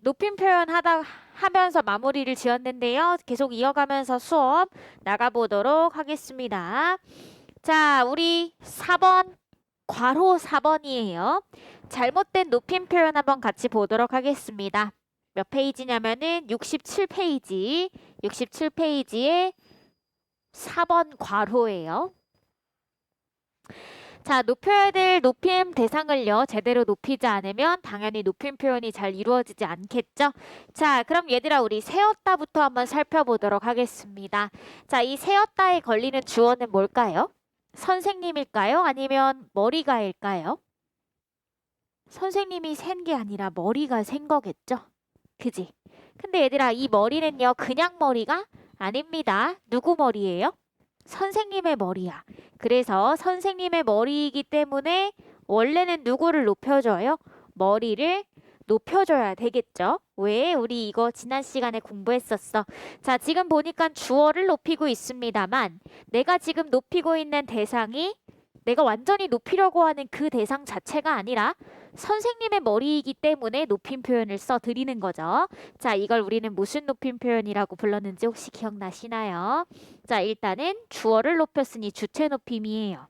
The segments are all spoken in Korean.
높임 표현 하면서 마무리를 지었는데요. 계속 이어가면서 수업 나가보도록 하겠습니다. 자, 우리 4번, 괄호 4번이에요. 잘못된 높임 표현 한번 같이 보도록 하겠습니다. 몇 페이지냐면은 67페이지, 67페이지에 4번 괄호예요. 자, 높여야 될 높임 대상을요, 제대로 높이지 않으면 당연히 높임 표현이 잘 이루어지지 않겠죠? 자, 그럼 얘들아, 우리 세웠다부터 한번 살펴보도록 하겠습니다. 자, 이 세웠다에 걸리는 주어는 뭘까요? 선생님일까요? 아니면 머리가일까요? 선생님이 센 게 아니라 머리가 센 거겠죠? 그지? 근데 얘들아, 이 머리는요, 그냥 머리가 아닙니다. 누구 머리예요? 선생님의 머리야. 그래서 선생님의 머리이기 때문에 원래는 누구를 높여줘요? 머리를 높여줘야 되겠죠? 왜? 우리 이거 지난 시간에 공부했었어. 자, 지금 보니까 주어를 높이고 있습니다만 내가 지금 높이고 있는 대상이 내가 완전히 높이려고 하는 그 대상 자체가 아니라 선생님의 머리이기 때문에 높임 표현을 써드리는 거죠. 자, 이걸 우리는 무슨 높임 표현이라고 불렀는지 혹시 기억나시나요? 자, 일단은 주어를 높였으니 주체 높임이에요.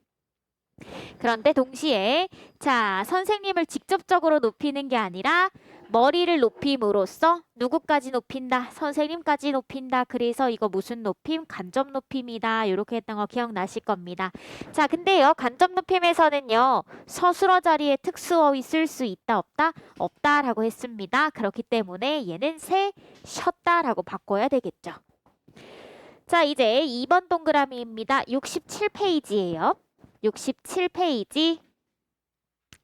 그런데 동시에 자, 선생님을 직접적으로 높이는 게 아니라 머리를 높임으로써 누구까지 높인다? 선생님까지 높인다. 그래서 이거 무슨 높임? 간접 높임이다. 이렇게 했던 거 기억나실 겁니다. 자, 근데요. 간접 높임에서는요. 서술어 자리에 특수어휘 쓸 수 있다 없다? 없다라고 했습니다. 그렇기 때문에 얘는 쉬었다라고 바꿔야 되겠죠. 자, 이제 2번 동그라미입니다. 67페이지예요. 67페이지.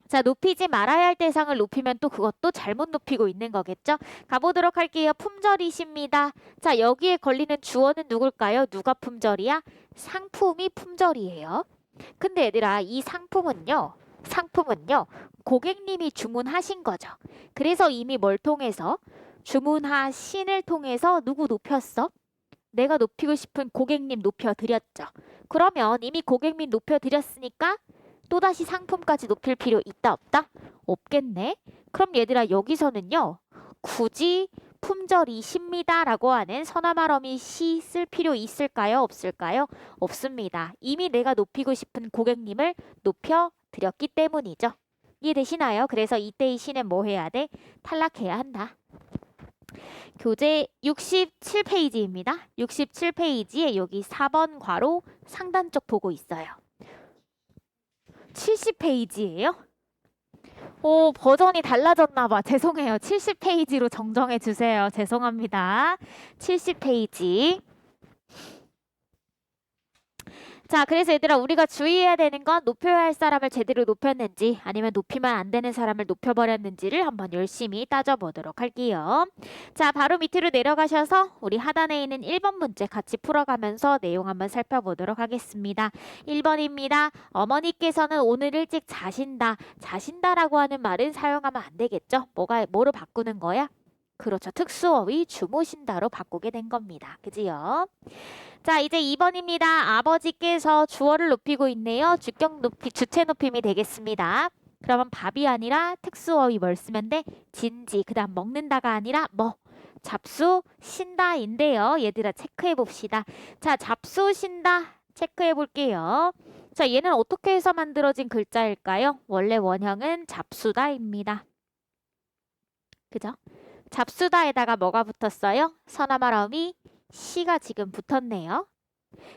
자, 높이지 말아야 할 대상을 높이면 또 그것도 잘못 높이고 있는 거겠죠? 가보도록 할게요. 품절이십니다. 자, 여기에 걸리는 주어는 누굴까요? 누가 품절이야? 상품이 품절이에요. 근데 얘들아, 이 상품은요, 고객님이 주문하신 거죠. 그래서 이미 뭘 통해서? 주문하신을 통해서 누구 높였어? 내가 높이고 싶은 고객님 높여드렸죠. 그러면 이미 고객님 높여드렸으니까 또다시 상품까지 높일 필요 있다 없다? 없겠네. 그럼 얘들아, 여기서는요. 굳이 품절이십니다 라고 하는 서나말어미 시 쓸 필요 있을까요? 없을까요? 없습니다. 이미 내가 높이고 싶은 고객님을 높여드렸기 때문이죠. 이해되시나요? 그래서 이때의 시는 뭐 해야 돼? 탈락해야 한다. 교재 67페이지입니다. 67페이지에 여기 4번 괄호 상단 쪽 보고 있어요. 70페이지예요? 오, 버전이 달라졌나 봐. 죄송해요. 70페이지로 정정해 주세요. 죄송합니다. 70페이지. 자, 그래서 얘들아, 우리가 주의해야 되는 건 높여야 할 사람을 제대로 높였는지 아니면 높이면 안 되는 사람을 높여버렸는지를 한번 열심히 따져보도록 할게요. 자, 바로 밑으로 내려가셔서 우리 하단에 있는 1번 문제 같이 풀어가면서 내용 한번 살펴보도록 하겠습니다. 1번입니다. 어머니께서는 오늘 일찍 자신다. 자신다라고 하는 말은 사용하면 안 되겠죠? 뭐로 바꾸는 거야? 그렇죠. 특수어휘 주무신다로 바꾸게 된 겁니다. 그지요? 자, 이제 2번입니다. 아버지께서 주어를 높이고 있네요. 주격 높이, 주체 높임이 되겠습니다. 그러면 밥이 아니라 특수어휘 뭘 쓰면 돼? 진지. 그 다음 먹는다가 아니라 뭐? 잡수신다인데요. 얘들아, 체크해 봅시다. 자, 잡수신다. 체크해 볼게요. 자, 얘는 어떻게 해서 만들어진 글자일까요? 원래 원형은 잡수다입니다. 그죠? 잡수다에다가 뭐가 붙었어요? 서나말어미 시가 지금 붙었네요.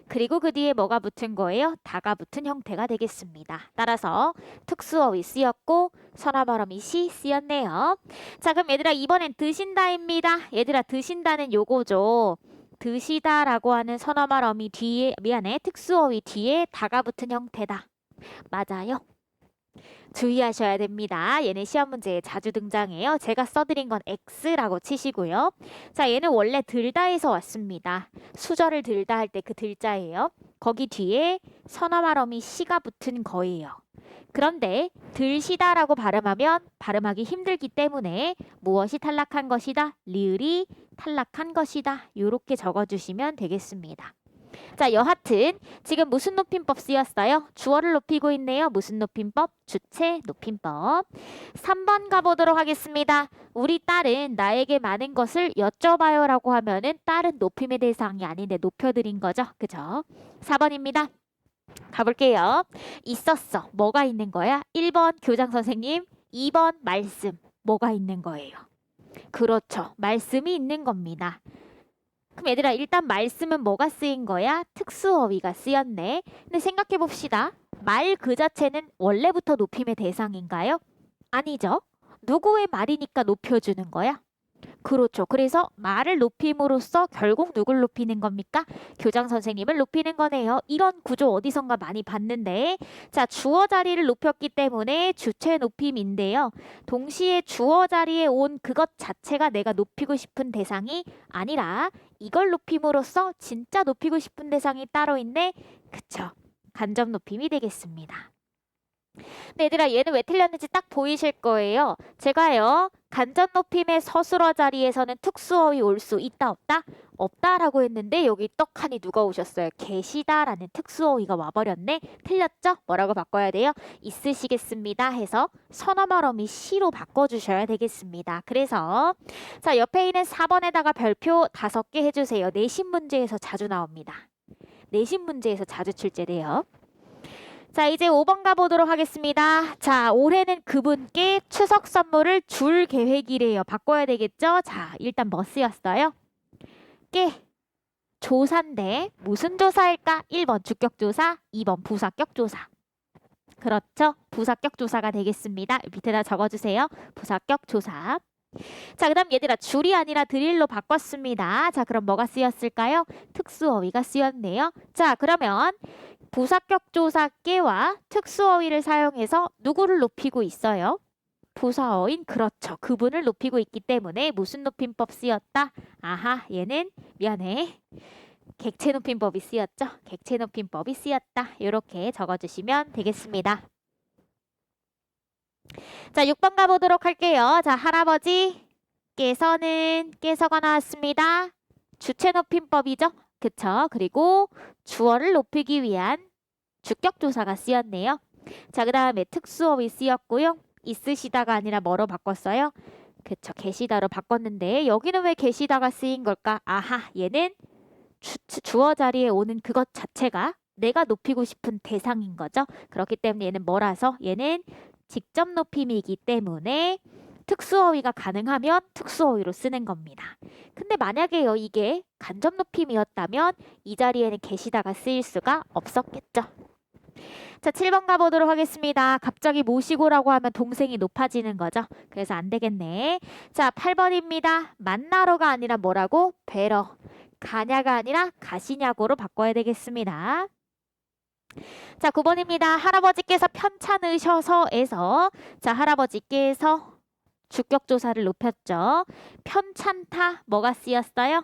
그리고 그 뒤에 뭐가 붙은 거예요? 다가 붙은 형태가 되겠습니다. 따라서 특수어휘 쓰였고 서나말어미 시 쓰였네요. 자, 그럼 얘들아, 이번엔 드신다입니다. 얘들아, 드신다는 요거죠. 드시다라고 하는 서나말어미 뒤에, 특수어휘 뒤에 다가 붙은 형태다. 맞아요. 주의하셔야 됩니다. 얘는 시험 문제에 자주 등장해요. 제가 써드린 건 X라고 치시고요. 자, 얘는 원래 들다에서 왔습니다. 수저를 들다 할 때 그 들자예요. 거기 뒤에 서나말어미 시가 붙은 거예요. 그런데 들시다라고 발음하면 발음하기 힘들기 때문에 무엇이 탈락한 것이다? 리을이 탈락한 것이다. 이렇게 적어주시면 되겠습니다. 자, 여하튼 지금 무슨 높임법 쓰였어요? 주어를 높이고 있네요. 무슨 높임법? 주체 높임법. 3번 가보도록 하겠습니다. 우리 딸은 나에게 많은 것을 여쭤봐요 라고 하면은 딸은 높임의 대상이 아닌데 높여드린 거죠. 그죠? 4번입니다. 가볼게요. 있었어. 뭐가 있는 거야? 1번 교장 선생님, 2번 말씀. 뭐가 있는 거예요? 그렇죠. 말씀이 있는 겁니다. 그럼 얘들아 일단 말씀은 뭐가 쓰인 거야? 특수어휘가 쓰였네. 근데 생각해 봅시다. 말 그 자체는 원래부터 높임의 대상인가요? 아니죠. 누구의 말이니까 높여주는 거야? 그렇죠. 그래서 말을 높임으로써 결국 누굴 높이는 겁니까? 교장 선생님을 높이는 거네요. 이런 구조 어디선가 많이 봤는데 자 주어 자리를 높였기 때문에 주체 높임인데요. 동시에 주어 자리에 온 그것 자체가 내가 높이고 싶은 대상이 아니라 이걸 높임으로써 진짜 높이고 싶은 대상이 따로 있네. 그쵸. 간접 높임이 되겠습니다. 근데 얘들아 얘는 왜 틀렸는지 딱 보이실 거예요. 제가요 간접 높임의 서술어 자리에서는 특수어휘 올 수 있다 없다? 없다라고 했는데 여기 떡하니 누가 오셨어요? 계시다라는 특수어휘가 와버렸네. 틀렸죠? 뭐라고 바꿔야 돼요? 있으시겠습니다 해서 선어말어미 시로 바꿔주셔야 되겠습니다. 그래서 자 옆에 있는 4번에다가 별표 5개 해주세요. 내신 문제에서 자주 나옵니다. 내신 문제에서 자주 출제돼요. 자 이제 5번 가보도록 하겠습니다. 자 올해는 그분께 추석 선물을 줄 계획이래요. 바꿔야 되겠죠? 자 일단 뭐 쓰였어요? 께 조사인데 무슨 조사일까? 1번 주격조사, 2번 부사격조사. 그렇죠? 부사격조사가 되겠습니다. 밑에다 적어주세요. 부사격조사. 자 그다음 얘들아 줄이 아니라 드릴로 바꿨습니다. 자 그럼 뭐가 쓰였을까요? 특수어휘가 쓰였네요. 자 그러면 부사격조사께와 특수어휘를 사용해서 누구를 높이고 있어요? 부사어인 그렇죠. 그분을 높이고 있기 때문에 무슨 높임법 쓰였다? 아하 얘는 미안해. 객체 높임법이 쓰였죠. 객체 높임법이 쓰였다. 이렇게 적어주시면 되겠습니다. 자 6번 가보도록 할게요. 자 할아버지께서는 깨서가 나왔습니다. 주체 높임법이죠. 그쵸? 그리고 주어를 높이기 위한 주격조사가 쓰였네요. 자, 그 다음에 특수어휘 쓰였고요. 있으시다가 아니라 뭐로 바꿨어요? 그쵸, 계시다로 바꿨는데 여기는 왜 계시다가 쓰인 걸까? 아하, 얘는 주어 자리에 오는 그것 자체가 내가 높이고 싶은 대상인 거죠. 그렇기 때문에 얘는 뭐라서? 얘는 직접 높임이기 때문에 특수어휘가 가능하면 특수어휘로 쓰는 겁니다. 근데 만약에요 이게 간접 높임이었다면 이 자리에는 계시다가 쓰일 수가 없었겠죠. 자 7번 가보도록 하겠습니다. 갑자기 모시고라고 하면 동생이 높아지는 거죠. 그래서 안 되겠네. 자 8번입니다. 만나러가 아니라 뭐라고? 뵈러. 가냐가 아니라 가시냐고로 바꿔야 되겠습니다. 자 9번입니다. 할아버지께서 편찮으셔서에서 자 할아버지께서 주격조사를 높였죠. 편찮다 뭐가 쓰였어요?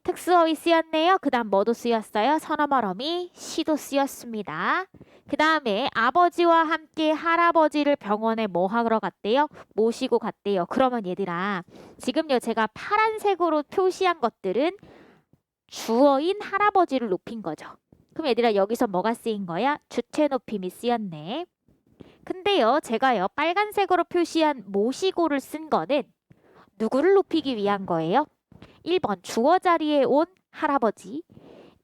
특수어휘 쓰였네요. 그 다음 뭐도 쓰였어요? 선어말어미 시도 쓰였습니다. 그 다음에 아버지와 함께 할아버지를 병원에 뭐 하러 갔대요? 모시고 갔대요. 그러면 얘들아 지금요 제가 파란색으로 표시한 것들은 주어인 할아버지를 높인 거죠. 그럼 얘들아 여기서 뭐가 쓰인 거야? 주체 높임이 쓰였네. 근데요 제가요 빨간색으로 표시한 모시고를 쓴 거는 누구를 높이기 위한 거예요? 1번 주어 자리에 온 할아버지,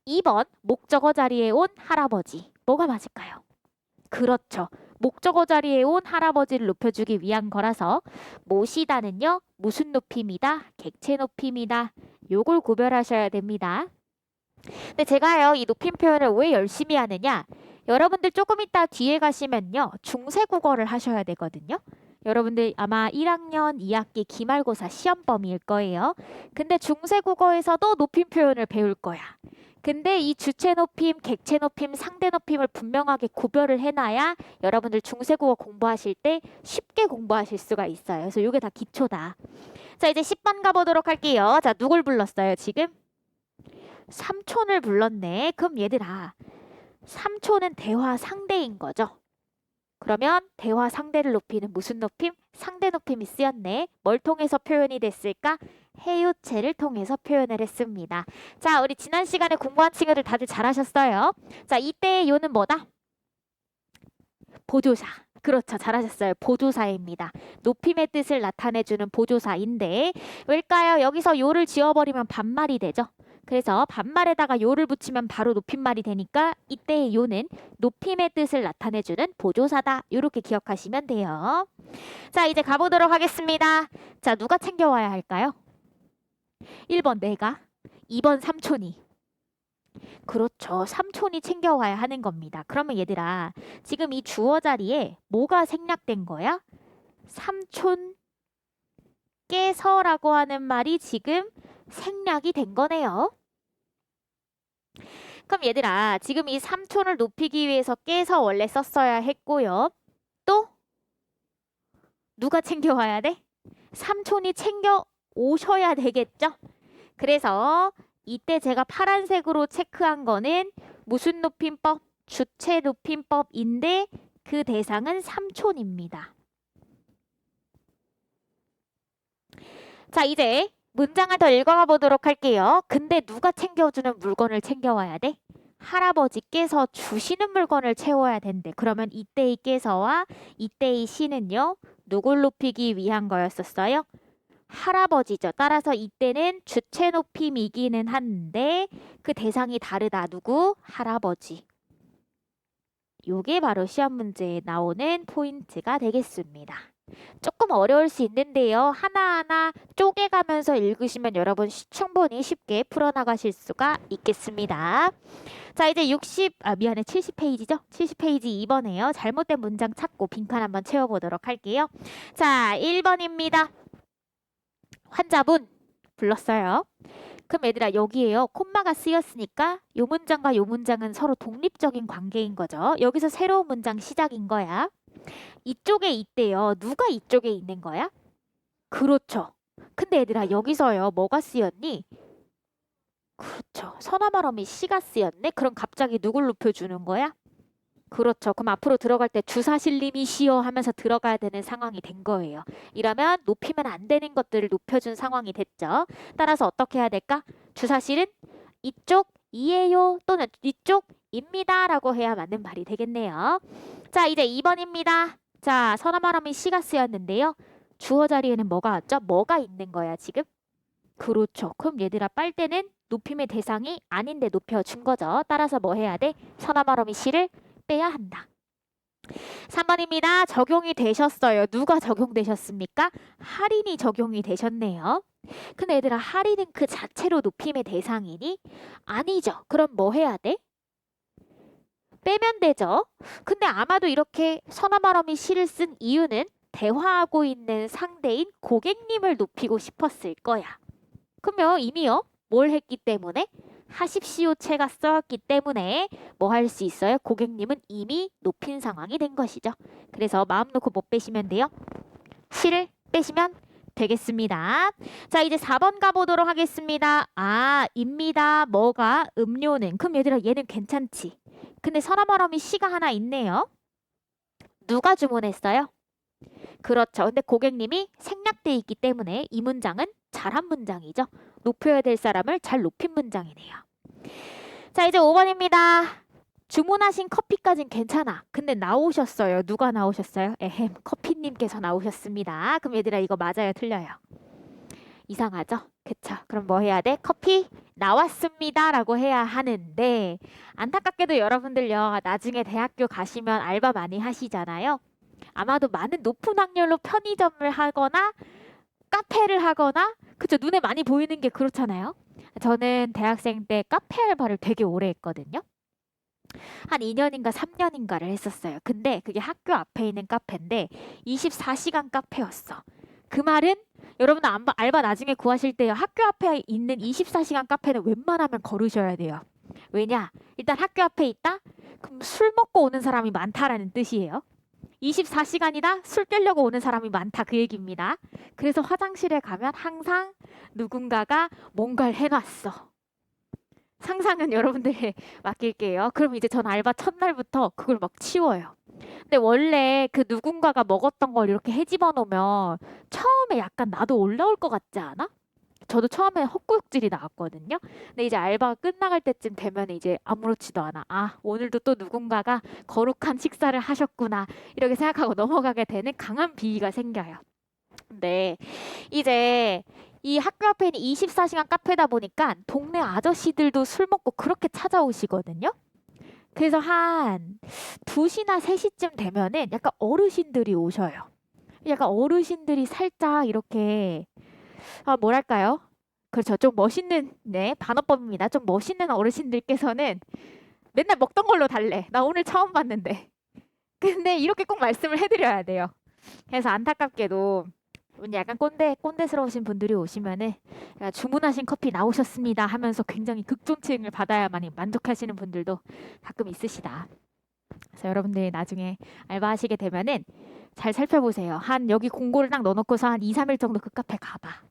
2번 목적어 자리에 온 할아버지. 뭐가 맞을까요? 그렇죠. 목적어 자리에 온 할아버지를 높여주기 위한 거라서 모시다는요 무슨 높임이다? 객체 높임이다. 요걸 구별하셔야 됩니다. 근데 제가요 이 높임 표현을 왜 열심히 하느냐? 여러분들 조금 이따 뒤에 가시면요 중세국어를 하셔야 되거든요. 여러분들 아마 1학년 2학기 기말고사 시험 범위일 거예요. 근데 중세국어에서도 높임 표현을 배울 거야. 근데 이 주체 높임, 객체 높임, 상대 높임을 분명하게 구별을 해놔야 여러분들 중세국어 공부하실 때 쉽게 공부하실 수가 있어요. 그래서 이게 다 기초다. 자 이제 10번 가보도록 할게요. 자 누굴 불렀어요 지금? 삼촌을 불렀네. 그럼 얘들아 삼촌은 대화 상대인 거죠. 그러면 대화 상대를 높이는 무슨 높임? 상대 높임이 쓰였네. 뭘 통해서 표현이 됐을까? 해요체를 통해서 표현을 했습니다. 자, 우리 지난 시간에 공부한 친구들 다들 잘하셨어요. 자, 이때의 요는 뭐다? 보조사. 그렇죠. 잘하셨어요. 보조사입니다. 높임의 뜻을 나타내주는 보조사인데 왜일까요? 여기서 요를 지워버리면 반말이 되죠. 그래서 반말에다가 요를 붙이면 바로 높임말이 되니까 이때의 요는 높임의 뜻을 나타내주는 보조사다. 이렇게 기억하시면 돼요. 자, 이제 가보도록 하겠습니다. 자, 누가 챙겨와야 할까요? 1번 내가, 2번 삼촌이. 그렇죠. 삼촌이 챙겨와야 하는 겁니다. 그러면 얘들아, 지금 이 주어 자리에 뭐가 생략된 거야? 삼촌께서라고 하는 말이 지금 생략이 된 거네요. 그럼 얘들아, 지금 이 삼촌을 높이기 위해서 깨서 원래 썼어야 했고요. 또 누가 챙겨와야 돼? 삼촌이 챙겨 오셔야 되겠죠? 그래서 이때 제가 파란색으로 체크한 거는 무슨 높임법? 주체 높임법인데 그 대상은 삼촌입니다. 자, 이제 문장을 더 읽어가 보도록 할게요. 근데 누가 챙겨주는 물건을 챙겨와야 돼? 할아버지께서 주시는 물건을 채워야 된대. 그러면 이때의 께서와 이때의 시는요. 누굴 높이기 위한 거였었어요? 할아버지죠. 따라서 이때는 주체 높임이기는 한데 그 대상이 다르다. 누구? 할아버지. 요게 바로 시험 문제에 나오는 포인트가 되겠습니다. 조금 어려울 수 있는데요. 하나하나 쪼개가면서 읽으시면 여러분 충분히 쉽게 풀어나가실 수가 있겠습니다. 자, 이제 70페이지죠? 70페이지 2번에요. 잘못된 문장 찾고 빈칸 한번 채워보도록 할게요. 자, 1번입니다. 환자분 불렀어요. 그럼 얘들아 여기에요. 콤마가 쓰였으니까 요 문장과 요 문장은 서로 독립적인 관계인 거죠. 여기서 새로운 문장 시작인 거야. 이쪽에 있대요. 누가 이쪽에 있는 거야? 그렇죠. 근데 얘들아 여기서요. 뭐가 쓰였니? 그렇죠. 서나말어미 씨가 쓰였네. 그럼 갑자기 누굴 높여주는 거야? 그렇죠. 그럼 앞으로 들어갈 때 주사실님이시여 하면서 들어가야 되는 상황이 된 거예요. 이러면 높이면 안 되는 것들을 높여준 상황이 됐죠. 따라서 어떻게 해야 될까? 주사실은 이쪽이에요 또는 이쪽입니다 라고 해야 맞는 말이 되겠네요. 자, 이제 2번입니다. 자, 서나말어미 씨가 쓰였는데요. 주어 자리에는 뭐가 왔죠? 뭐가 있는 거야 지금? 그렇죠. 그럼 얘들아 빨대는 높임의 대상이 아닌데 높여준 거죠. 따라서 뭐 해야 돼? 서나말어미 씨를 빼야 한다. 3번입니다. 적용이 되셨어요. 누가 적용되셨습니까? 할인이 적용이 되셨네요. 근데 얘들아 할인은 그 자체로 높임의 대상이니? 아니죠. 그럼 뭐 해야 돼? 빼면 되죠. 근데 아마도 이렇게 서나말어미 시를 쓴 이유는 대화하고 있는 상대인 고객님을 높이고 싶었을 거야. 그러면 이미요? 뭘 했기 때문에? 하십시오체가 써왔기 때문에 뭐 할 수 있어요? 고객님은 이미 높인 상황이 된 것이죠. 그래서 마음 놓고 못 빼시면 돼요. 시를 빼시면 되겠습니다. 자, 이제 4번 가보도록 하겠습니다. 아, 입니다. 뭐가? 음료는. 그럼 얘들아 얘는 괜찮지? 근데 서나말어미 시가 하나 있네요. 누가 주문했어요? 그렇죠. 근데 고객님이 생략돼 있기 때문에 이 문장은 잘한 문장이죠. 높여야 될 사람을 잘 높인 문장이네요. 자, 이제 5번입니다. 주문하신 커피까진 괜찮아. 근데 나오셨어요. 누가 나오셨어요? 에헴, 커피님께서 나오셨습니다. 그럼 얘들아 이거 맞아요? 틀려요? 이상하죠? 그쵸? 그럼 뭐 해야 돼? 커피 나왔습니다 라고 해야 하는데 안타깝게도 여러분들요. 나중에 대학교 가시면 알바 많이 하시잖아요. 아마도 많은 높은 확률로 편의점을 하거나 카페를 하거나 그쵸? 눈에 많이 보이는 게 그렇잖아요. 저는 대학생 때 카페 알바를 되게 오래 했거든요. 한 2년인가 3년인가를 했었어요. 근데 그게 학교 앞에 있는 카페인데 24시간 카페였어. 그 말은 여러분 알바 나중에 구하실 때요. 학교 앞에 있는 24시간 카페는 웬만하면 걸으셔야 돼요. 왜냐? 일단 학교 앞에 있다? 그럼 술 먹고 오는 사람이 많다라는 뜻이에요. 24시간이다? 술 깨려고 오는 사람이 많다 그 얘기입니다. 그래서 화장실에 가면 항상 누군가가 뭔가를 해놨어. 상상은 여러분들에 맡길게요. 그럼 이제 전 알바 첫날부터 그걸 막 치워요. 근데 원래 그 누군가가 먹었던 걸 이렇게 헤집어 놓으면 처음에 약간 나도 올라올 것 같지 않아? 저도 처음에 헛구역질이 나왔거든요. 근데 이제 알바가 끝나갈 때쯤 되면 이제 아무렇지도 않아. 아, 오늘도 또 누군가가 거룩한 식사를 하셨구나. 이렇게 생각하고 넘어가게 되는 강한 비위가 생겨요. 근데 이제 이 학교 앞에 있는 24시간 카페다 보니까 동네 아저씨들도 술 먹고 그렇게 찾아오시거든요. 그래서 한 2시나 3시쯤 되면은 약간 어르신들이 오셔요. 약간 어르신들이 살짝 이렇게 뭐랄까요? 그렇죠. 좀 멋있는 네, 반어법입니다. 좀 멋있는 어르신들께서는 맨날 먹던 걸로 달래. 나 오늘 처음 봤는데. 근데 이렇게 꼭 말씀을 해드려야 돼요. 그래서 안타깝게도 약간 꼰대스러우신 분들이 오시면은 주문하신 커피 나오셨습니다 하면서 굉장히 극존칭을 받아야만 만족하시는 분들도 가끔 있으시다. 그래서 여러분들 나중에 알바하시게 되면은 잘 살펴보세요. 한 여기 공고를 딱 넣어놓고서 한 2, 3일 정도 그 카페 가봐.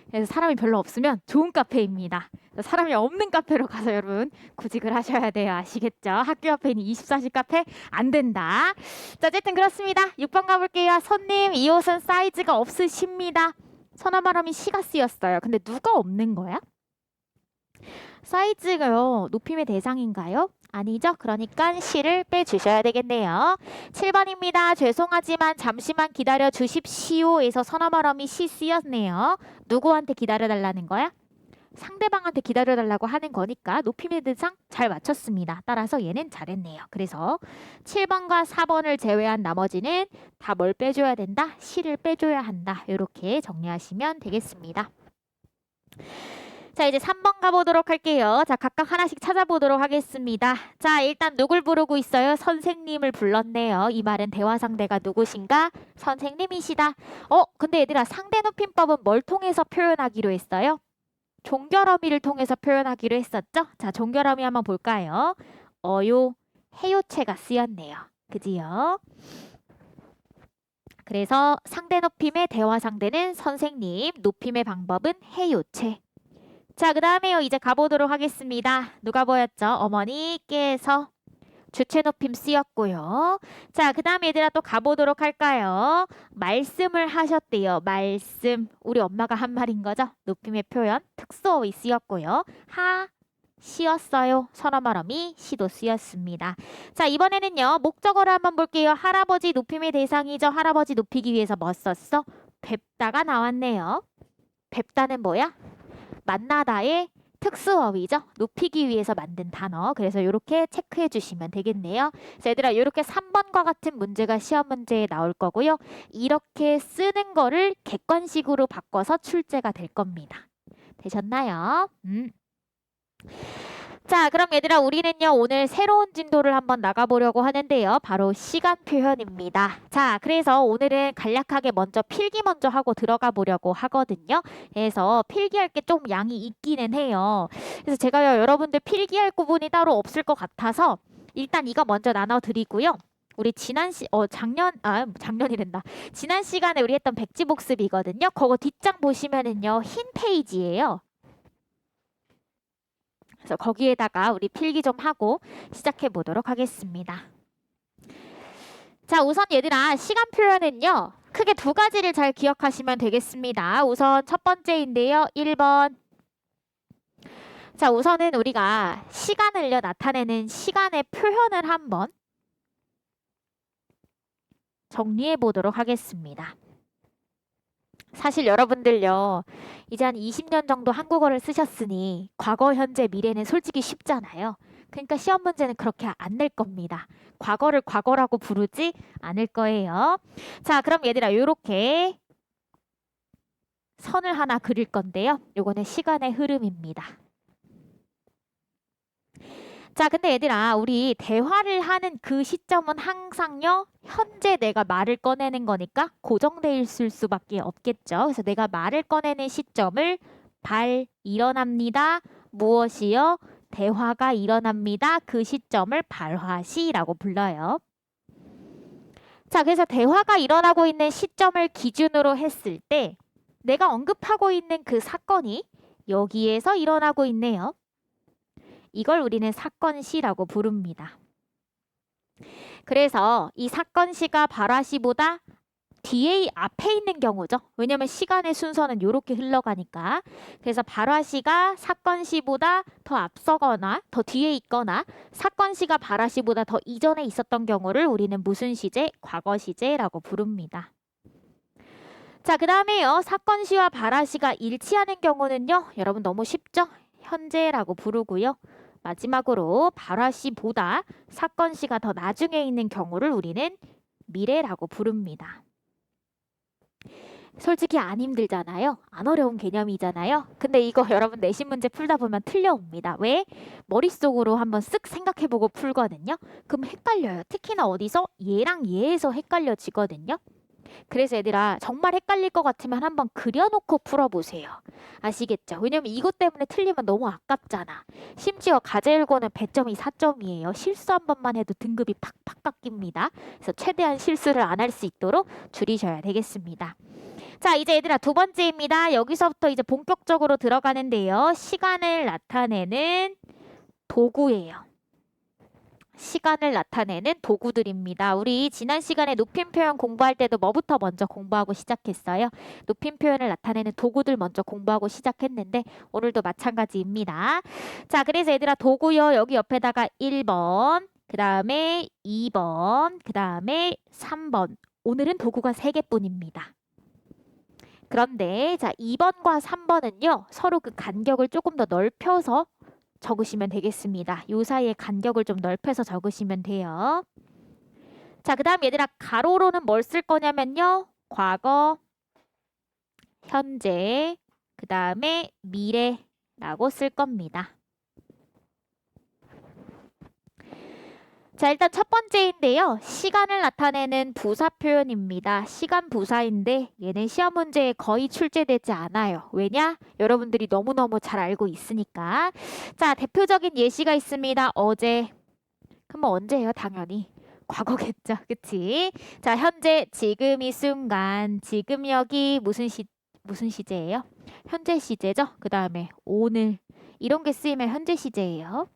그래서 사람이 별로 없으면 좋은 카페입니다. 사람이 없는 카페로 가서 여러분 구직을 하셔야 돼요. 아시겠죠? 학교 앞에 있는 24시 카페 안 된다. 자, 어쨌든 그렇습니다. 6번 가볼게요. 손님, 이 옷은 사이즈가 없으십니다. 서나바람이 시가 쓰였어요. 근데 누가 없는 거야? 사이즈가요. 높임의 대상인가요? 아니죠. 그러니까 C를 빼주셔야 되겠네요. 7번입니다. 죄송하지만 잠시만 기다려 주십시오에서 서너머럼이 C 쓰였네요. 누구한테 기다려달라는 거야? 상대방한테 기다려달라고 하는 거니까 높임의 대상 잘 맞췄습니다. 따라서 얘는 잘했네요. 그래서 7번과 4번을 제외한 나머지는 다 뭘 빼줘야 된다? C를 빼줘야 한다. 이렇게 정리하시면 되겠습니다. 자, 이제 3번 가보도록 할게요. 자, 각각 하나씩 찾아보도록 하겠습니다. 자, 일단 누굴 부르고 있어요? 선생님을 불렀네요. 이 말은 대화 상대가 누구신가? 선생님이시다. 근데 얘들아, 상대 높임법은 뭘 통해서 표현하기로 했어요? 종결어미를 통해서 표현하기로 했었죠? 자, 종결어미 한번 볼까요? 어요, 해요체가 쓰였네요. 그지요? 그래서 상대 높임의 대화 상대는 선생님, 높임의 방법은 해요체. 자, 그 다음에요. 이제 가보도록 하겠습니다. 누가 보였죠? 어머니께서 주체 높임 쓰였고요. 자, 그 다음에 얘들아 또 가보도록 할까요? 말씀을 하셨대요. 말씀. 우리 엄마가 한 말인 거죠? 높임의 표현. 특수어휘 쓰였고요. 시였어요. 서너말어미 시도 쓰였습니다. 자, 이번에는요. 목적어를 한번 볼게요. 할아버지 높임의 대상이죠. 할아버지 높이기 위해서 뭐 썼어? 뵙다가 나왔네요. 뵙다는 뭐야? 만나다의 특수어휘죠. 높이기 위해서 만든 단어. 그래서 이렇게 체크해 주시면 되겠네요. 자, 얘들아 이렇게 3번과 같은 문제가 시험 문제에 나올 거고요. 이렇게 쓰는 거를 객관식으로 바꿔서 출제가 될 겁니다. 되셨나요? 자, 그럼 얘들아 우리는요 오늘 새로운 진도를 한번 나가보려고 하는데요. 바로 시간 표현입니다. 자, 그래서 오늘은 간략하게 먼저 필기 먼저 하고 들어가 보려고 하거든요. 그래서 필기할 게 좀 양이 있기는 해요. 그래서 제가요 여러분들 필기할 부분이 따로 없을 것 같아서 일단 이거 먼저 나눠드리고요. 우리 작년이란다. 지난 시간에 우리 했던 백지복습이거든요. 그거 뒷장 보시면은요 흰 페이지예요. 그래서 거기에다가 우리 필기 좀 하고 시작해 보도록 하겠습니다. 자, 우선 얘들아 시간 표현은요. 크게 두 가지를 잘 기억하시면 되겠습니다. 우선 첫 번째인데요. 1번. 자, 우선은 우리가 시간을요 나타내는 시간의 표현을 한번 정리해 보도록 하겠습니다. 사실 여러분들요. 이제 한 20년 정도 한국어를 쓰셨으니 과거, 현재, 미래는 솔직히 쉽잖아요. 그러니까 시험 문제는 그렇게 안 낼 겁니다. 과거를 과거라고 부르지 않을 거예요. 자, 그럼 얘들아 이렇게 선을 하나 그릴 건데요. 요거는 시간의 흐름입니다. 자, 근데 얘들아 우리 대화를 하는 그 시점은 항상요. 현재 내가 말을 꺼내는 거니까 고정돼 있을 수밖에 없겠죠. 그래서 내가 말을 꺼내는 시점을 일어납니다. 무엇이요? 대화가 일어납니다. 그 시점을 발화시라고 불러요. 자, 그래서 대화가 일어나고 있는 시점을 기준으로 했을 때 내가 언급하고 있는 그 사건이 여기에서 일어나고 있네요. 이걸 우리는 사건시라고 부릅니다. 그래서 이 사건시가 발화시보다 뒤에 앞에 있는 경우죠. 왜냐면 시간의 순서는 이렇게 흘러가니까. 그래서 발화 시가 사건 시보다 더 앞서거나 더 뒤에 있거나 사건 시가 발화 시보다 더 이전에 있었던 경우를 우리는 무슨 시제? 과거 시제라고 부릅니다. 자, 그 다음에요. 사건 시와 발화 시가 일치하는 경우는요. 여러분 너무 쉽죠? 현재라고 부르고요. 마지막으로 발화 시보다 사건 시가 더 나중에 있는 경우를 우리는 미래라고 부릅니다. 솔직히 안 힘들잖아요. 안 어려운 개념이잖아요. 근데 이거 여러분 내신 문제 풀다 보면 틀려옵니다. 왜? 머릿속으로 한번 쓱 생각해보고 풀거든요. 그럼 헷갈려요. 특히나 어디서? 얘랑 얘에서 헷갈려지거든요. 그래서 얘들아 정말 헷갈릴 것 같으면 한번 그려놓고 풀어보세요. 아시겠죠? 왜냐면 이것 때문에 틀리면 너무 아깝잖아. 심지어 가제일고는 배점이 4점이에요. 실수 한 번만 해도 등급이 팍팍 깎입니다. 그래서 최대한 실수를 안 할 수 있도록 줄이셔야 되겠습니다. 자, 이제 얘들아 두 번째입니다. 여기서부터 이제 본격적으로 들어가는데요. 시간을 나타내는 도구예요. 시간을 나타내는 도구들입니다. 우리 지난 시간에 높임 표현 공부할 때도 뭐부터 먼저 공부하고 시작했어요? 높임 표현을 나타내는 도구들 먼저 공부하고 시작했는데 오늘도 마찬가지입니다. 자, 그래서 얘들아 도구요. 여기 옆에다가 1번, 그 다음에 2번, 그 다음에 3번. 오늘은 도구가 3개뿐입니다. 그런데 자 2번과 3번은요. 서로 그 간격을 조금 더 넓혀서 적으시면 되겠습니다. 요 사이의 간격을 좀 넓혀서 적으시면 돼요. 자, 그 다음 얘들아 가로로는 뭘 쓸 거냐면요. 과거, 현재, 그 다음에 미래라고 쓸 겁니다. 자, 일단 첫 번째인데요. 시간을 나타내는 부사 표현입니다. 시간 부사인데 얘는 시험 문제에 거의 출제되지 않아요. 왜냐? 여러분들이 너무너무 잘 알고 있으니까. 자, 대표적인 예시가 있습니다. 어제. 그럼 뭐 언제예요? 당연히. 과거겠죠. 그치? 자, 현재, 지금 이 순간, 지금 여기 무슨 시제예요? 현재 시제죠? 그 다음에 오늘. 이런 게 쓰이면 현재 시제예요.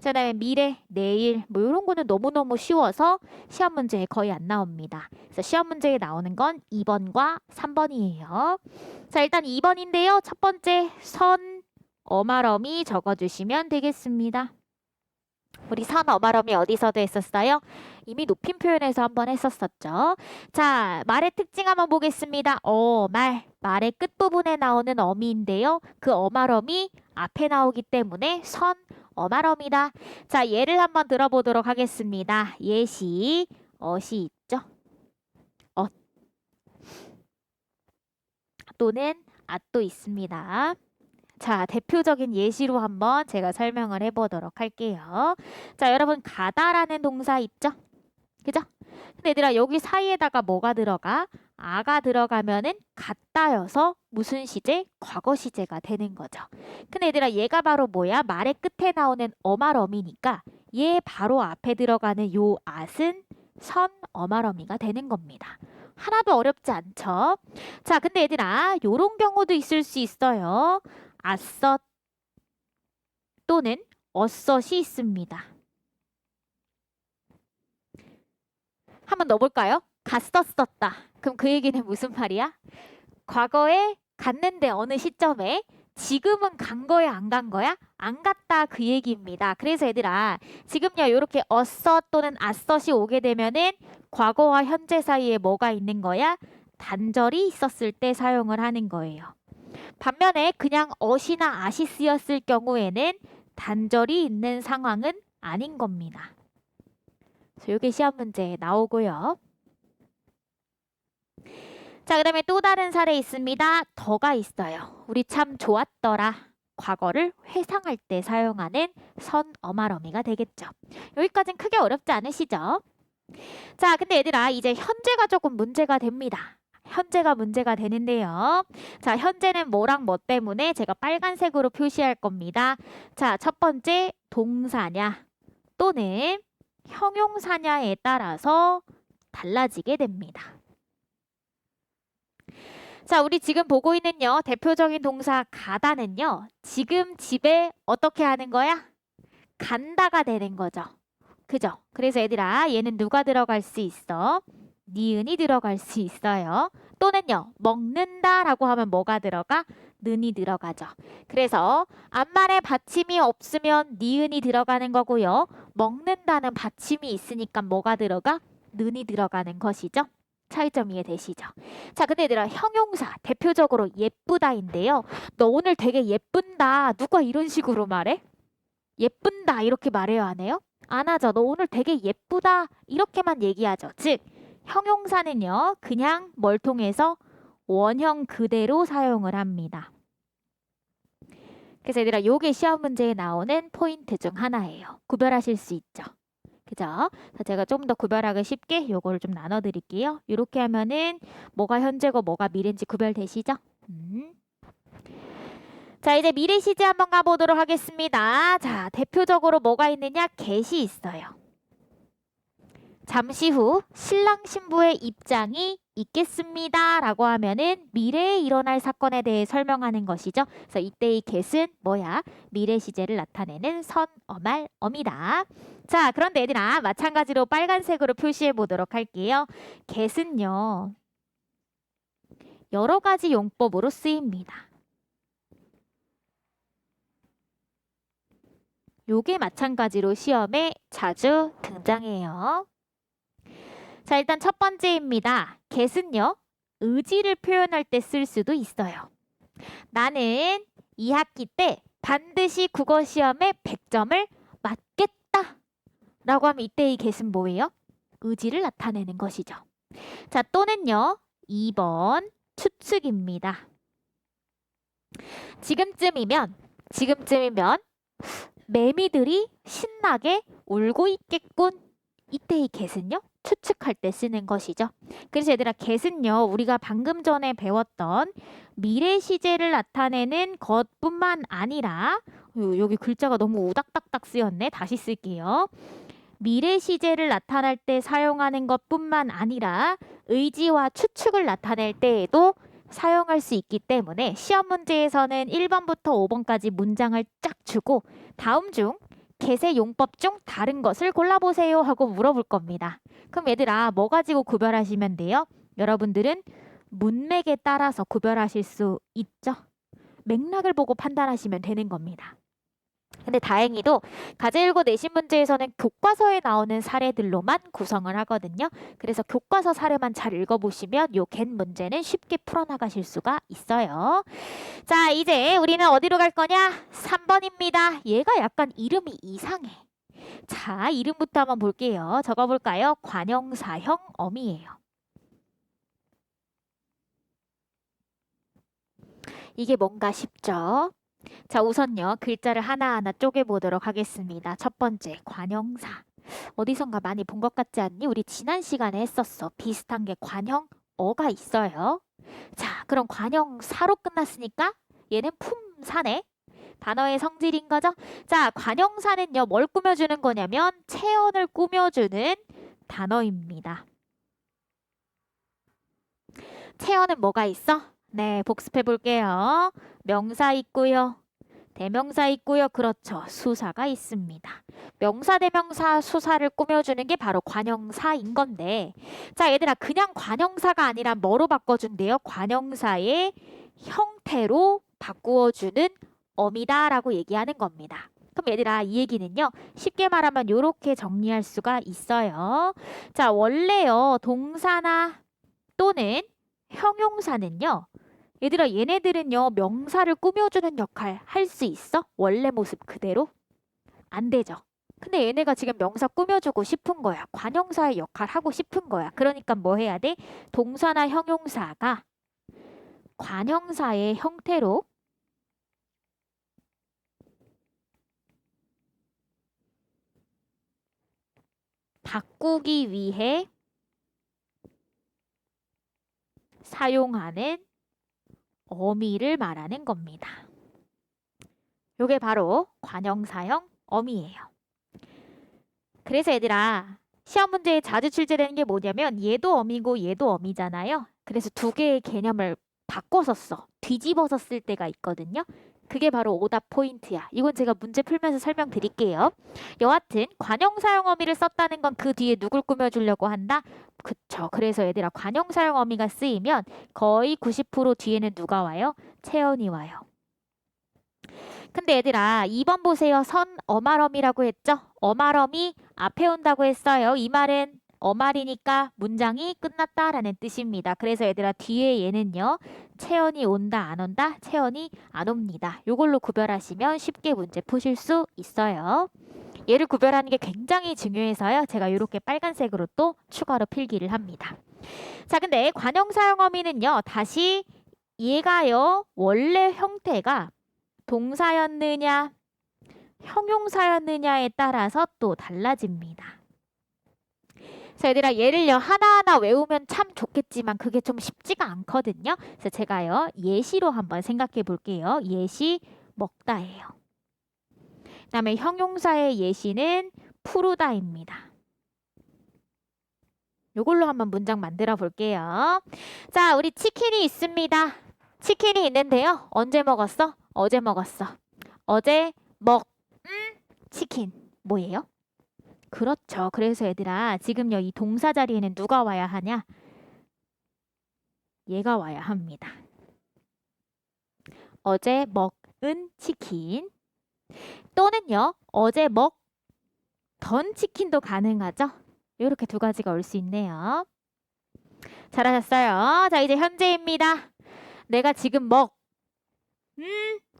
자, 그다음에 미래, 내일 뭐 이런 거는 너무너무 쉬워서 시험 문제에 거의 안 나옵니다. 그래서 시험 문제에 나오는 건 2번과 3번이에요. 자, 일단 2번인데요. 첫 번째 선 어마러미 적어주시면 되겠습니다. 우리 선 어마러미 어디서도 했었어요? 이미 높임 표현에서 한번 했었었죠. 자, 말의 특징 한번 보겠습니다. 말의 끝부분에 나오는 어미인데요. 그 어마러미 앞에 나오기 때문에 선 어마러미다. 자, 예를 한번 들어보도록 하겠습니다. 예시, 어시 있죠? 또는 앗도 있습니다. 자, 대표적인 예시로 한번 제가 설명을 해보도록 할게요. 자, 여러분 가다라는 동사 있죠? 그죠? 근데 얘들아 여기 사이에다가 뭐가 들어가? 아가 들어가면은 같다여서 무슨 시제? 과거 시제가 되는 거죠. 근데 얘들아 얘가 바로 뭐야? 말의 끝에 나오는 어말어미니까 얘 바로 앞에 들어가는 요 앗은 선 어말어미가 되는 겁니다. 하나도 어렵지 않죠? 자, 근데 얘들아 요런 경우도 있을 수 있어요. 앗섯 또는 어섯이 있습니다. 한번 넣어볼까요? 갔었었다. 그럼 그 얘기는 무슨 말이야? 과거에 갔는데 어느 시점에 지금은 간 거야 안 간 거야? 안 갔다 그 얘기입니다. 그래서 얘들아 지금요 이렇게 어섯 또는 앗섯이 오게 되면은 과거와 현재 사이에 뭐가 있는 거야? 단절이 있었을 때 사용을 하는 거예요. 반면에 그냥 어시나 아시 쓰였을 경우에는 단절이 있는 상황은 아닌 겁니다. 이게 시험 문제에 나오고요. 자, 그 다음에 또 다른 사례 있습니다. 더가 있어요. 우리 참 좋았더라. 과거를 회상할 때 사용하는 선 어말어미가 되겠죠. 여기까지는 크게 어렵지 않으시죠? 자, 근데 얘들아 이제 현재가 조금 문제가 됩니다. 현재가 문제가 되는데요. 자, 현재는 뭐랑 뭐 때문에 제가 빨간색으로 표시할 겁니다. 자, 첫 번째 동사냐 또는 형용사냐에 따라서 달라지게 됩니다. 자, 우리 지금 보고 있는요. 대표적인 동사 가다는요. 지금 집에 어떻게 하는 거야? 간다가 되는 거죠. 그죠? 그래서 얘들아 얘는 누가 들어갈 수 있어? 니은이 들어갈 수 있어요. 또는요, 먹는다라고 하면 뭐가 들어가? 는이 들어가죠. 그래서 앞말에 받침이 없으면 니은이 들어가는 거고요. 먹는다는 받침이 있으니까 뭐가 들어가? 는이 들어가는 것이죠. 차이점 이해되시죠? 자, 근데 얘들아, 형용사 대표적으로 예쁘다인데요. 너 오늘 되게 예쁜다. 누가 이런 식으로 말해? 예쁜다 이렇게 말해요, 안 해요? 안 하죠. 너 오늘 되게 예쁘다 이렇게만 얘기하죠. 즉 형용사는요, 그냥 뭘 통해서 원형 그대로 사용을 합니다. 그래서 얘들아, 요게 시험 문제에 나오는 포인트 중 하나예요. 구별하실 수 있죠. 그죠? 자, 제가 좀 더 구별하기 쉽게 요거를 좀 나눠 드릴게요. 이렇게 하면은 뭐가 현재고 뭐가 미래인지 구별되시죠? 자, 이제 미래 시제 한번 가보도록 하겠습니다. 자, 대표적으로 뭐가 있느냐? get이 있어요. 잠시 후 신랑 신부의 입장이 있겠습니다 라고 하면은 미래에 일어날 사건에 대해 설명하는 것이죠. 그래서 이때의 get은 뭐야? 미래 시제를 나타내는 선어말 어미다. 자, 그런데 얘들아, 마찬가지로 빨간색으로 표시해 보도록 할게요. get은요, 여러 가지 용법으로 쓰입니다. 요게 마찬가지로 시험에 자주 등장해요. 자, 일단 첫 번째입니다. get은요, 의지를 표현할 때 쓸 수도 있어요. 나는 2학기 때 반드시 국어 시험에 100점을 맞겠다 라고 하면 이때 이 get은 뭐예요? 의지를 나타내는 것이죠. 자, 또는요, 2번 추측입니다. 지금쯤이면 매미들이 신나게 울고 있겠군. 이때의 get은요, 추측할 때 쓰는 것이죠. 그래서 얘들아, get은요, 우리가 방금 전에 배웠던 미래 시제를 나타내는 것뿐만 아니라, 여기 글자가 너무 우닥닥닥 쓰였네. 다시 쓸게요. 미래 시제를 나타낼 때 사용하는 것뿐만 아니라 의지와 추측을 나타낼 때에도 사용할 수 있기 때문에 시험 문제에서는 1번부터 5번까지 문장을 쫙 주고 다음 중 get의 용법 중 다른 것을 골라보세요 하고 물어볼 겁니다. 그럼 얘들아, 뭐 가지고 구별하시면 돼요? 여러분들은 문맥에 따라서 구별하실 수 있죠? 맥락을 보고 판단하시면 되는 겁니다. 근데 다행히도 가제일고 내신 문제에서는 교과서에 나오는 사례들로만 구성을 하거든요. 그래서 교과서 사례만 잘 읽어보시면 요 get 문제는 쉽게 풀어나가실 수가 있어요. 자, 이제 우리는 어디로 갈 거냐? 3번입니다. 얘가 약간 이름이 이상해. 자, 이름부터 한번 볼게요. 적어볼까요? 관형사형 어미예요. 이게 뭔가 쉽죠? 자, 우선요, 글자를 하나하나 쪼개보도록 하겠습니다. 첫 번째, 관형사. 어디선가 많이 본 것 같지 않니? 우리 지난 시간에 했었어. 비슷한 게 관형어가 있어요. 자, 그럼 관형사로 끝났으니까 얘는 품사네. 단어의 성질인 거죠? 자, 관형사는요, 뭘 꾸며주는 거냐면 체언을 꾸며주는 단어입니다. 체언은 뭐가 있어? 네, 복습해 볼게요. 명사 있고요. 대명사 있고요. 그렇죠. 수사가 있습니다. 명사, 대명사, 수사를 꾸며주는 게 바로 관형사인 건데, 자, 얘들아, 그냥 관형사가 아니라 뭐로 바꿔준대요? 관형사의 형태로 바꾸어주는 어미다라고 얘기하는 겁니다. 그럼 얘들아, 이 얘기는요, 쉽게 말하면 이렇게 정리할 수가 있어요. 자, 원래요, 동사나 또는 형용사는요, 얘들아, 얘네들은요, 명사를 꾸며주는 역할 할 수 있어? 원래 모습 그대로? 안 되죠. 근데 얘네가 지금 명사 꾸며주고 싶은 거야. 관형사의 역할 하고 싶은 거야. 그러니까 뭐 해야 돼? 동사나 형용사가 관형사의 형태로 바꾸기 위해 사용하는 어미를 말하는 겁니다. 요게 바로 관형사형 어미예요. 그래서 얘들아, 시험 문제에 자주 출제되는 게 뭐냐면 얘도 어미고 얘도 어미잖아요. 그래서 두 개의 개념을 바꿔서 써. 뒤집어서 쓸 때가 있거든요. 그게 바로 오답 포인트야. 이건 제가 문제 풀면서 설명드릴게요. 여하튼 관용사용 어미를 썼다는 건 그 뒤에 누굴 꾸며주려고 한다? 그쵸. 그래서 얘들아 관용사용 어미가 쓰이면 거의 90% 뒤에는 누가 와요? 채연이 와요. 근데 얘들아 2번 보세요. 선 어말어미라고 했죠? 어말어미 앞에 온다고 했어요. 이 말은 어말이니까 문장이 끝났다라는 뜻입니다. 그래서 얘들아 뒤에 얘는요. 채연이 온다 안 온다? 채연이 안 옵니다. 요걸로 구별하시면 쉽게 문제 푸실 수 있어요. 얘를 구별하는 게 굉장히 중요해서요. 제가 이렇게 빨간색으로 또 추가로 필기를 합니다. 자, 근데 관용사용 어미는요. 다시 얘가요. 원래 형태가 동사였느냐, 형용사였느냐에 따라서 또 달라집니다. 자, 얘들아 얘를요 하나하나 외우면 참 좋겠지만 그게 좀 쉽지가 않거든요. 그래서 제가요 예시로 한번 생각해 볼게요. 예시 먹다예요. 그다음에 형용사의 예시는 푸르다입니다. 요걸로 한번 문장 만들어 볼게요. 자, 우리 치킨이 있습니다. 치킨이 있는데요. 언제 먹었어? 어제 먹었어. 어제 먹은 치킨 뭐예요? 그렇죠. 그래서 얘들아 지금요 이 동사 자리에는 누가 와야 하냐? 얘가 와야 합니다. 어제 먹은 치킨 또는요 어제 먹던 치킨도 가능하죠. 이렇게 두 가지가 올 수 있네요. 잘하셨어요. 자, 이제 현재입니다. 내가 지금 먹은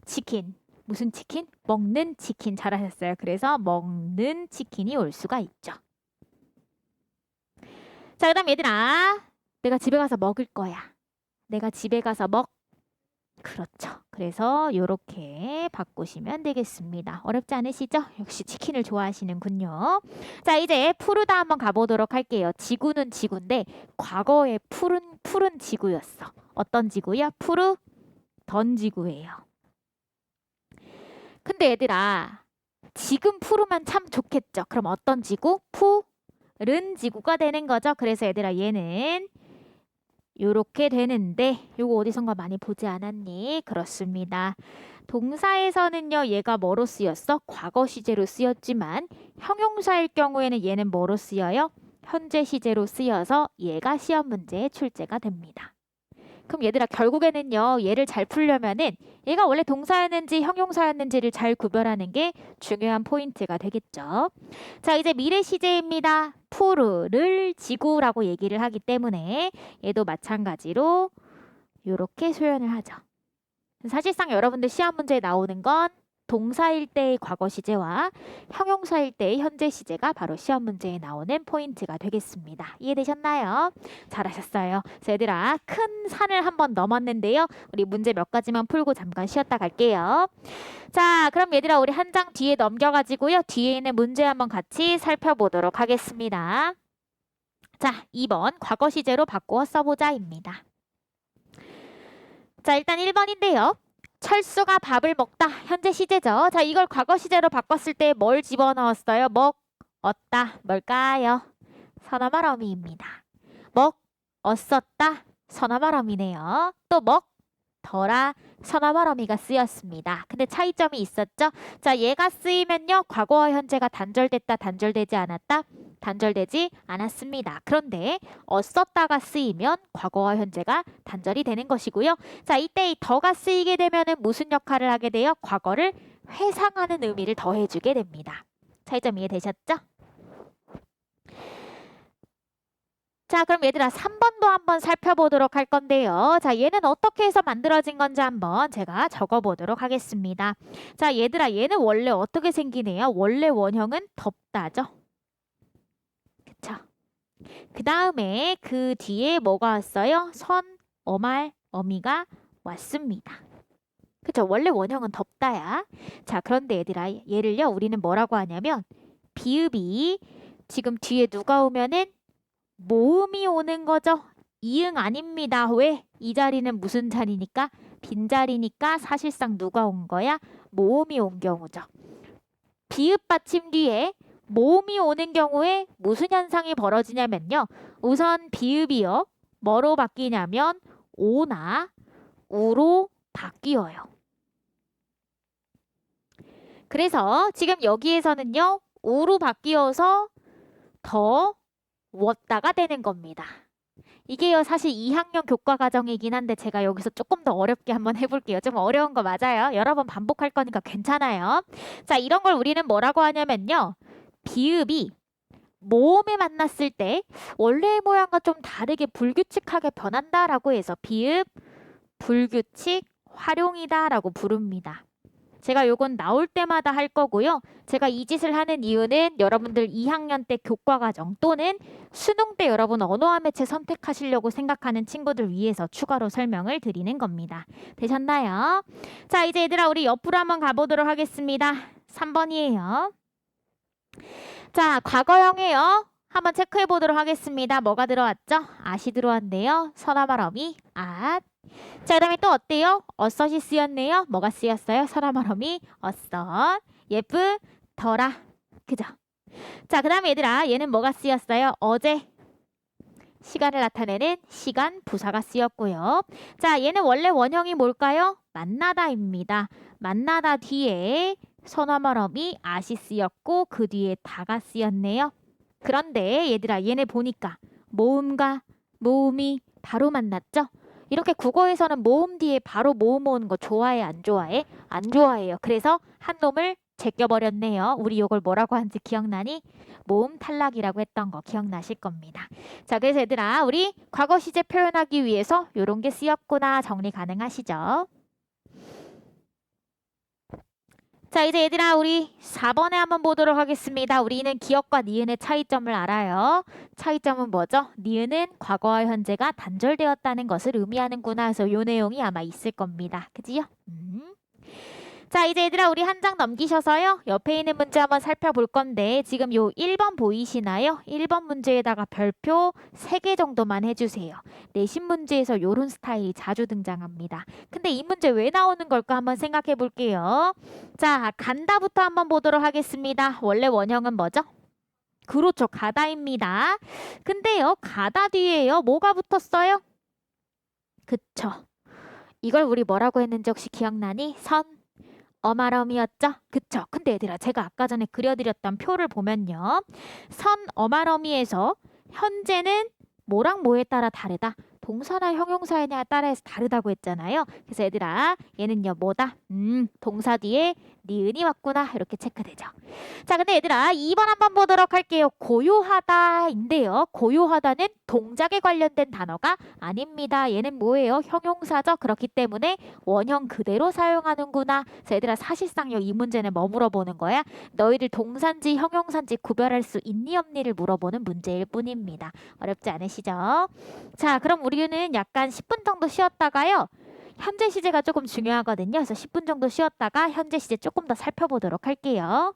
치킨. 무슨 치킨? 먹는 치킨. 잘하셨어요. 그래서 먹는 치킨이 올 수가 있죠. 자, 그 다음 얘들아. 내가 집에 가서 먹을 거야. 내가 집에 가서 그렇죠. 그래서 이렇게 바꾸시면 되겠습니다. 어렵지 않으시죠? 역시 치킨을 좋아하시는군요. 자, 이제 푸르다 한번 가보도록 할게요. 지구는 지구인데 과거에 푸른 지구였어. 어떤 지구야? 푸르던 지구예요. 근데 얘들아 지금 푸르면 참 좋겠죠. 그럼 어떤 지구? 푸른 지구가 되는 거죠. 그래서 얘들아 얘는 요렇게 되는데 요거 어디선가 많이 보지 않았니? 그렇습니다. 동사에서는요 얘가 뭐로 쓰였어? 과거 시제로 쓰였지만 형용사일 경우에는 얘는 뭐로 쓰여요? 현재 시제로 쓰여서 얘가 시험 문제에 출제가 됩니다. 그럼 얘들아 결국에는요 얘를 잘 풀려면은 얘가 원래 동사였는지 형용사였는지를 잘 구별하는 게 중요한 포인트가 되겠죠. 자, 이제 미래 시제입니다. 푸르를 지구라고 얘기를 하기 때문에 얘도 마찬가지로 이렇게 표현을 하죠. 사실상 여러분들 시험 문제에 나오는 건 동사일 때의 과거 시제와 형용사일 때의 현재 시제가 바로 시험 문제에 나오는 포인트가 되겠습니다. 이해되셨나요? 잘하셨어요. 자, 얘들아 큰 산을 한번 넘었는데요. 우리 문제 몇 가지만 풀고 잠깐 쉬었다 갈게요. 자, 그럼 얘들아 우리 한 장 뒤에 넘겨가지고요. 뒤에 있는 문제 한번 같이 살펴보도록 하겠습니다. 자, 2번 과거 시제로 바꾸어 써보자입니다. 자, 일단 1번인데요. 철수가 밥을 먹다. 현재 시제죠. 자, 이걸 과거 시제로 바꿨을 때 뭘 집어넣었어요? 먹었다. 뭘까요? 선어말 어미입니다. 먹었었다. 선어말 어미네요. 또 먹더라. 선어말 어미가 쓰였습니다. 근데 차이점이 있었죠? 자, 얘가 쓰이면요. 과거와 현재가 단절됐다. 단절되지 않았다. 단절되지 않았습니다. 그런데 썼다가 쓰이면 과거와 현재가 단절이 되는 것이고요. 자, 이때 이 더가 쓰이게 되면은 무슨 역할을 하게 돼요? 과거를 회상하는 의미를 더해주게 됩니다. 차이점 이해되셨죠? 자, 그럼 얘들아 3번도 한번 살펴보도록 할 건데요. 자, 얘는 어떻게 해서 만들어진 건지 한번 제가 적어보도록 하겠습니다. 자, 얘들아 얘는 원래 어떻게 생기네요? 원래 원형은 덥다죠. 그쵸? 그 다음에 그 뒤에 뭐가 왔어요? 선, 어말, 어미가 왔습니다. 그쵸? 원래 원형은 덥다야. 자, 그런데 얘들아 얘를요 우리는 뭐라고 하냐면 비읍이 지금 뒤에 누가 오면은 모음이 오는 거죠. 이응 아닙니다. 왜? 이 자리는 무슨 자리니까? 빈자리니까 사실상 누가 온 거야? 모음이 온 경우죠. 비읍 받침 뒤에 모음이 오는 경우에 무슨 현상이 벌어지냐면요. 우선 비읍이요. 뭐로 바뀌냐면 오나 우로 바뀌어요. 그래서 지금 여기에서는요. 우로 바뀌어서 더 웠다가 되는 겁니다. 이게요 사실 2학년 교과 과정이긴 한데 제가 여기서 조금 더 어렵게 한번 해볼게요. 좀 어려운 거 맞아요. 여러 번 반복할 거니까 괜찮아요. 자, 이런 걸 우리는 뭐라고 하냐면요. 비읍이 모음에 만났을 때 원래의 모양과 좀 다르게 불규칙하게 변한다라고 해서 비읍 불규칙 활용이다라고 부릅니다. 제가 요건 나올 때마다 할 거고요. 제가 이 짓을 하는 이유는 여러분들 2학년 때 교과과정 또는 수능 때 여러분 언어와 매체 선택하시려고 생각하는 친구들 위해서 추가로 설명을 드리는 겁니다. 되셨나요? 자, 이제 얘들아 우리 옆으로 한번 가보도록 하겠습니다. 3번이에요. 자, 과거형이에요. 한번 체크해 보도록 하겠습니다. 뭐가 들어왔죠? 앗이 들어왔네요. 서나말어미 앗. 자, 그다음에 또 어때요? 어섯이 쓰였네요. 뭐가 쓰였어요? 서나말어미 어섯. 예쁘더라. 그죠? 자, 그다음에 얘들아 얘는 뭐가 쓰였어요? 어제. 시간을 나타내는 시간 부사가 쓰였고요. 자, 얘는 원래 원형이 뭘까요? 만나다입니다. 만나다 뒤에 서나말어미 앗이 쓰였고 그 뒤에 다가 쓰였네요. 그런데 얘들아 얘네 보니까 모음과 모음이 바로 만났죠? 이렇게 국어에서는 모음 뒤에 바로 모음 오는 거 좋아해 안 좋아해? 안 좋아해요. 그래서 한 놈을 제껴버렸네요. 우리 이걸 뭐라고 하는지 기억나니? 모음 탈락이라고 했던 거 기억나실 겁니다. 자, 그래서 얘들아 우리 과거 시제 표현하기 위해서 이런 게 쓰였구나 정리 가능하시죠? 자, 이제 얘들아 우리 4번에 한번 보도록 하겠습니다. 우리는 기억과 니은의 차이점을 알아요. 차이점은 뭐죠? 니은은 과거와 현재가 단절되었다는 것을 의미하는구나. 그래서 요 내용이 아마 있을 겁니다. 그지요? 자, 이제 얘들아 우리 한 장 넘기셔서요. 옆에 있는 문제 한번 살펴볼 건데 지금 요 1번 보이시나요? 1번 문제에다가 별표 3개 정도만 해주세요. 내신 문제에서 요런 스타일이 자주 등장합니다. 근데 이 문제 왜 나오는 걸까 한번 생각해 볼게요. 자, 간다부터 한번 보도록 하겠습니다. 원래 원형은 뭐죠? 그렇죠. 가다입니다. 근데요. 가다 뒤에요. 뭐가 붙었어요? 그쵸. 이걸 우리 뭐라고 했는지 혹시 기억나니? 선. 어마러미였죠? 그쵸? 근데 얘들아 제가 아까 전에 그려드렸던 표를 보면요. 선 어마러미에서 현재는 뭐랑 뭐에 따라 다르다? 동사나 형용사에 따라서 다르다고 했잖아요. 그래서 얘들아 얘는요 뭐다? 동사 뒤에 니은이 왔구나 이렇게 체크되죠. 자, 근데 얘들아 2번 한번 보도록 할게요. 고요하다인데요. 고요하다는 동작에 관련된 단어가 아닙니다. 얘는 뭐예요? 형용사죠. 그렇기 때문에 원형 그대로 사용하는구나. 자, 얘들아 사실상 이 문제는 뭐 물어보는 거야? 너희들 동사인지 형용사인지 구별할 수 있니 없니를 물어보는 문제일 뿐입니다. 어렵지 않으시죠? 자, 그럼 우리는 약간 10분 정도 쉬었다가요. 현재 시제가 조금 중요하거든요. 그래서 10분 정도 쉬었다가 현재 시제 조금 더 살펴보도록 할게요.